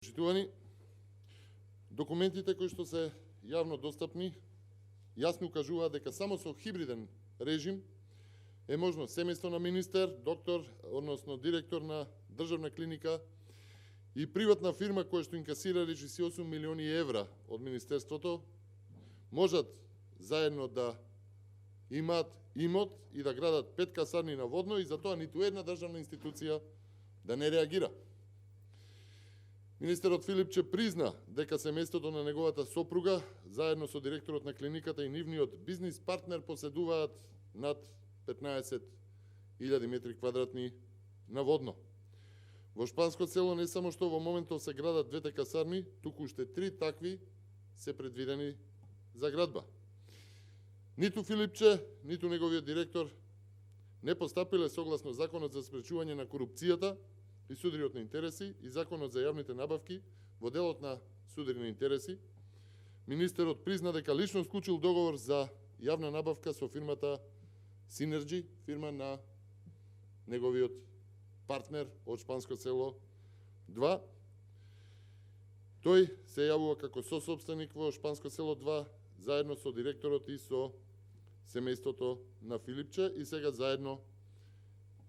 Почитувани, документите кои што се јавно достапни јасно укажуваат дека само со хибриден режим е можно семејство на министер, доктор, односно директор на државна клиника и приватна фирма која што инкасира речиси 8 милиони евра од министерството можат заедно да имаат имот и да градат 5 касарни на водно и за тоа ниту една државна институција да не реагира. Министерот Филипче призна дека семејството на неговата сопруга, заедно со директорот на клиниката и нивниот бизнис партнер поседуваат над 15.000 метри квадратни на водно. Во Шпанско село не само што во моментов се градат двете касарни, туку уште 3 такви се предвидени за градба. Ниту Филипче, ниту неговиот директор не постапиле согласно Законот за спречување на корупцијата и судирот на интереси и Законот за јавните набавки во делот на судири на интереси. Министерот призна дека лично склучил договор за јавна набавка со фирмата Синерджи, фирма на неговиот партнер од Шпанско село 2. Тој се јавува како сособственик во Шпанско село 2, заедно со директорот и со семејството на Филипче и сега заедно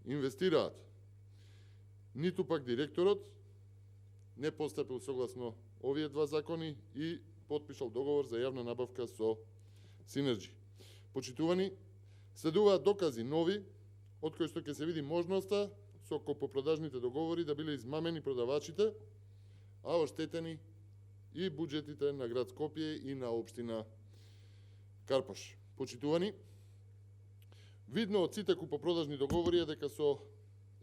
инвестираат. Ниту пак директорот не постапил согласно овие два закони и потпишал договор за јавна набавка со Синерджи. Почитувани, следуваат докази нови, од кои што ќе се види можноста со купопродажните договори да биле измамени продавачите, а оштетени и буџетите на град Скопје и на општина Карпош. Почитувани, видно од сите купопродажни договори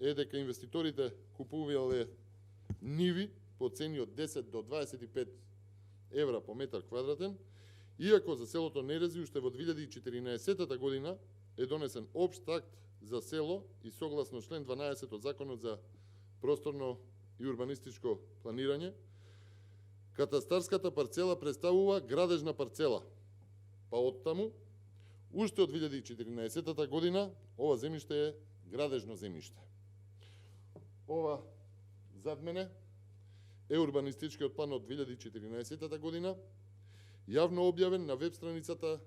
е дека инвеститорите купувале ниви по цени од 10 до 25 евра по метар квадратен, иако за селото Нерези уште во 2014 година е донесен општ акт за село и согласно член 12 од Законот за просторно и урбанистичко планирање, катастарската парцела представува градежна парцела. Па оттаму, уште од 2014 година, ова земјиште е градежно земјиште. Ова зад мене е урбанистичкиот план од 2014 година, јавно објавен на веб страницата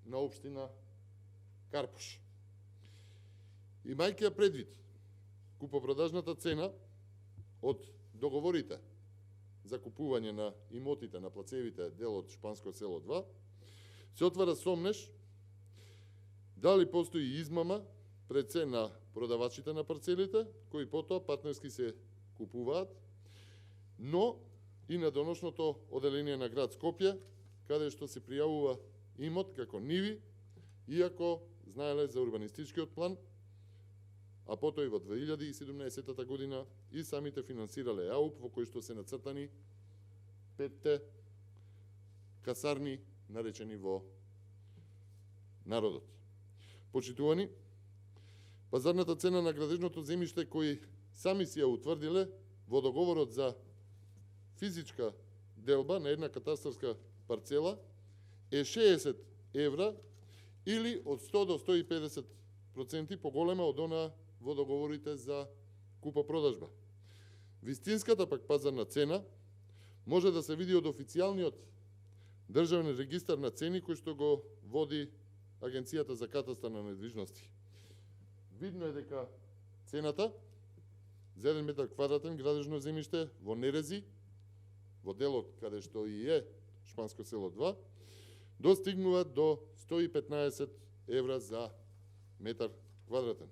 на општина Карпош. Имајќи ја предвид купопродажната цена од договорите за купување на имотите на плацевите дел од Шпанско село 2, се отвара сомнеш дали постои измама пред се на продавачите на парцелите, кои потоа партнерски се купуваат, но и на деношното оделение на град Скопје, каде што се пријавува имот како ниви, иако знаеле за урбанистичкиот план, а потоа и во 2017 година и самите финансирале АУП во кој што се нацртани 5 касарни наречени во народот. Почитувани, пазарната цена на градежното земјиште кои сами си ја утврдиле во договорот за физичка делба на една катастарска парцела е 60 евра или од 100 до 150% поголема од она во договорите за купа-продажба. Вистинската пак пазарна цена може да се види од официјалниот државен регистар на цени кој што го води Агенцијата за катастар на недвижности. Видно е дека цената за 1 метар квадратен градежно земјиште во Нерези, во делот каде што и е Шпанско село 2, достигнува до 115 евра за метар квадратен.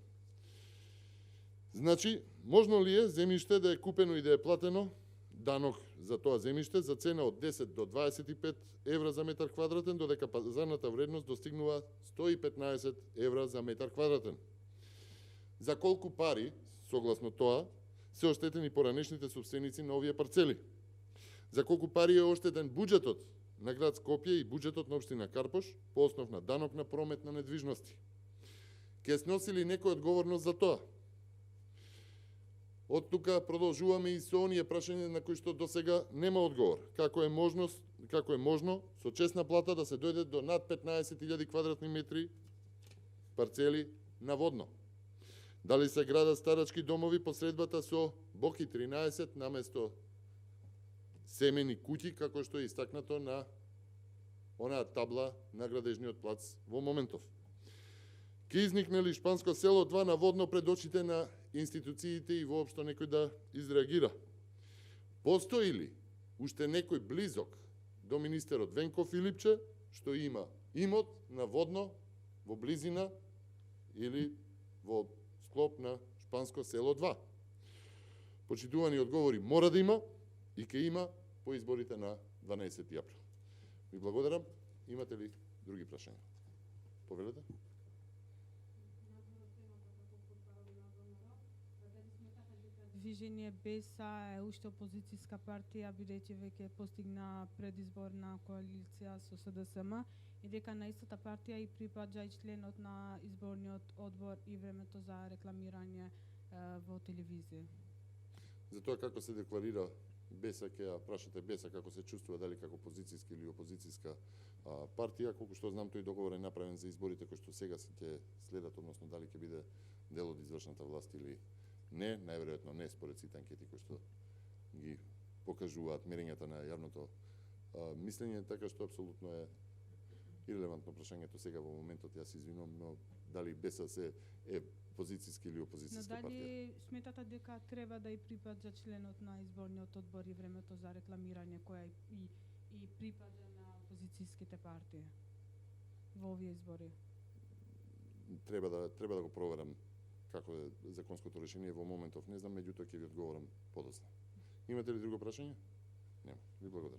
Значи, можно ли е земјиште да е купено и да е платено данок за тоа земјиште за цена од 10 до 25 евра за метар квадратен, додека пазарната вредност достигнува 115 евра за метар квадратен? За колку пари, согласно тоа, се оштетени поранешните собственици на овие парцели? За колку пари е оштетен буџетот на град Скопје и буџетот на општина Карпош по основ на данок на промет на недвижности? Ке сноси ли некој одговорност за тоа? Од тука продолжуваме и со оние прашања на кои што досега нема одговор. Како е можно со честна плата да се дојде до над 15.000 квадратни метри парцели на водно? Дали се градат старачки домови по средбата со боки 13 наместо семени куќи, како што е истакнато на онаа табла на градежниот плац во моментов. Ке изникне ли Шпанско село 2 наводно пред очите на институциите и воопшто некој да изреагира? Постои ли уште некој близок до министерот Венко Филипче, што има имот наводно во близина или во склоп на Шпанско село 2? Почитувани одговори мора да има и ке има по изборите на 12 април. Ви благодарам. Имате ли други прашања? Повелете. Движење БЕСА е уште опозицијска партија, бидејќи веќе постигна предизборна коалиција со СДСМ и дека на истата партија и припаѓа и членот на изборниот одбор и времето за рекламирање во телевизија. За тоа како се декларира БЕСА, ќе ја прашате БЕСА како се чувствува, дали како позицијска или опозицијска партија. Колку што знам, тој договор е направен за изборите кои што сега ќе следат, односно дали ќе биде дел од извршната власт или не, најверојатно не, според сите анкети кои што ги покажуваат мерењата на јавното мислење, така што апсолутно е ирелевантно прашањето сега во моментот. Јас се извинувам, но дали БЕСА се е позицијска или опозицијска Но партија? дали сметате дека треба да и припаѓа членот на изборниот одбор и времето за рекламирање која и припаѓа на опозицијските партии во овие избори? Треба да го проверам како е законското решение во моментов, не знам, меѓутоа ќе ви одговорам подоцна. Имате ли друго прашање? Нема. Ви благодарам.